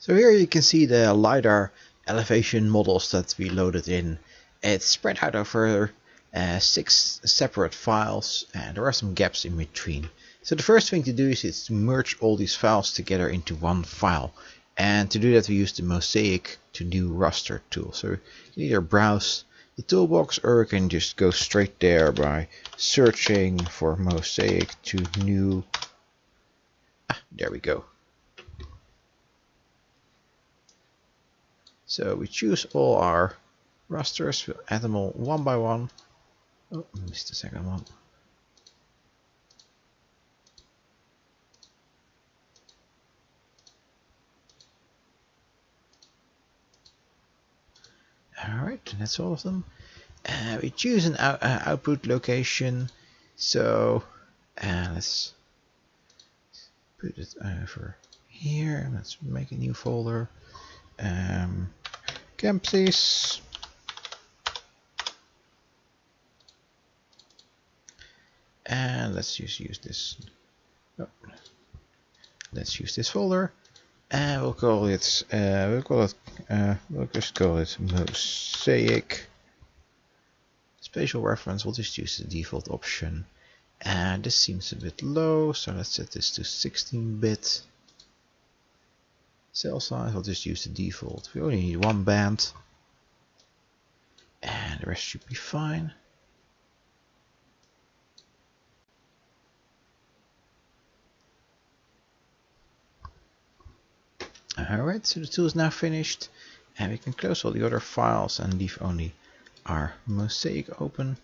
So here you can see the LiDAR elevation models that we loaded in. It's spread out over 6 separate files, and there are some gaps in between. So the first thing to do is to merge all these files together into one file. And to do that we use the Mosaic to New Raster tool. So you can either browse the toolbox or you can just go straight there by searching for Mosaic to New. There we go. So we choose all our rasters, we'll add them all one by one. Oh, I missed the second one. Alright, that's all of them. We choose an output location. So let's put it over here. Let's make a new folder. Campsies. And let's just use this. Oh, let's use this folder, and we'll call it. We'll just call it Mosaic. Spatial reference. We'll just use the default option. And this seems a bit low, so let's set this to 16-bit. Cell size, I'll just use the default. We only need one band, and the rest should be fine. Alright, so the tool is now finished, and we can close all the other files and leave only our Mosaic open.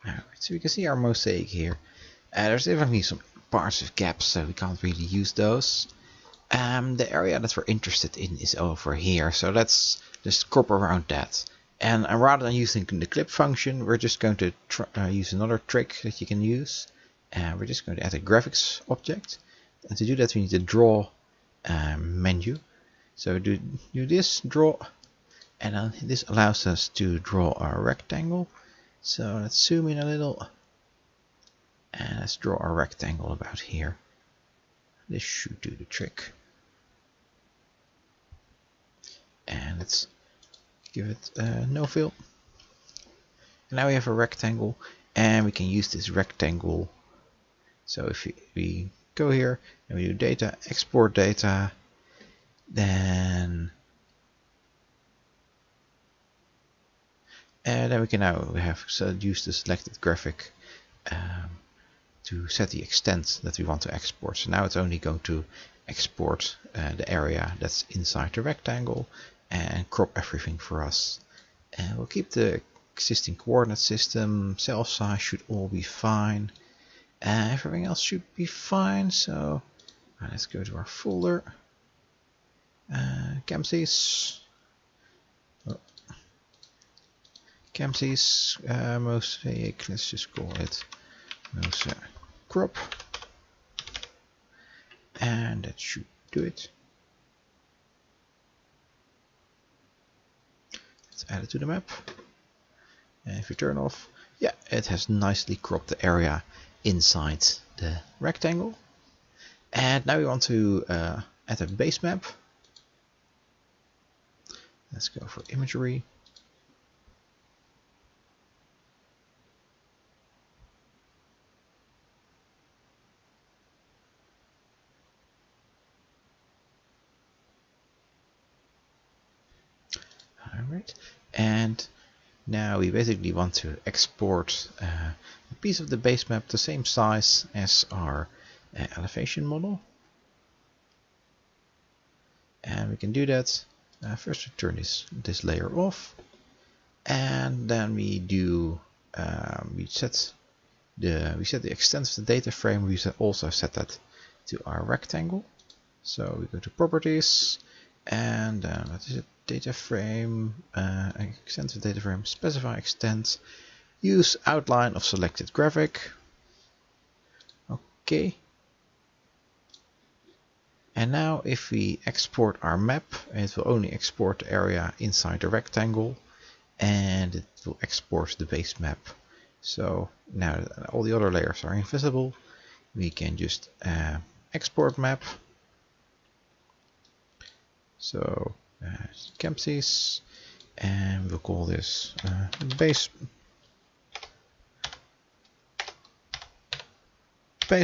Alright, so we can see our Mosaic here. There's definitely some parts with gaps, so we can't really use those. The area that we're interested in is over here, so let's just crop around that. And rather than using the clip function, we're just going to use another trick that you can use. We're just going to add a graphics object, and to do that we need to draw menu. So do this, draw, and then this allows us to draw a rectangle. So let's zoom in a little. And let's draw a rectangle about here. This should do the trick. And let's give it no fill. And now we have a rectangle, and we can use this rectangle. So if we go here and we do data, export data, then we can now use the selected graphic to set the extent that we want to export. So now it's only going to export the area that's inside the rectangle and crop everything for us. And we'll keep the existing coordinate system, cell size should all be fine. Everything else should be fine. So let's go to our folder. Campsies. Campsies, Mosaic, let's just call it Mosaic crop, and that should do it. Let's add it to the map, and if you turn off, yeah, it has nicely cropped the area inside the rectangle. And now we want to add a base map. Let's go for imagery. Alright, and now we basically want to export a piece of the base map the same size as our elevation model. And we can do that. First we turn this layer off, and then we do we set the extent of the data frame. We also set that to our rectangle. So we go to properties, and what is it? Data frame, extent of data frame, specify extent, use outline of selected graphic. Okay. And now if we export our map, it will only export the area inside the rectangle, and it will export the base map. So now that all the other layers are invisible, we can just export map. So campsies, and we'll call this base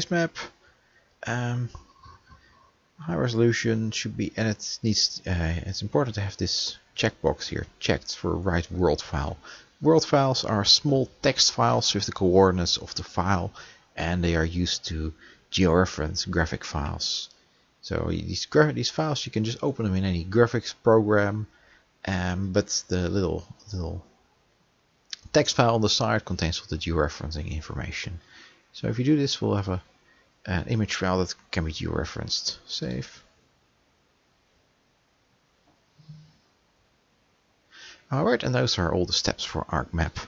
map. High resolution should be, and it needs. It's important to have this checkbox here checked for right world file. World files are small text files with the coordinates of the file, and they are used to georeference graphic files. So these files, you can just open them in any graphics program, but the little text file on the side contains all the georeferencing information. So if you do this, we'll have an image file that can be georeferenced. Save. Alright, and those are all the steps for ArcMap.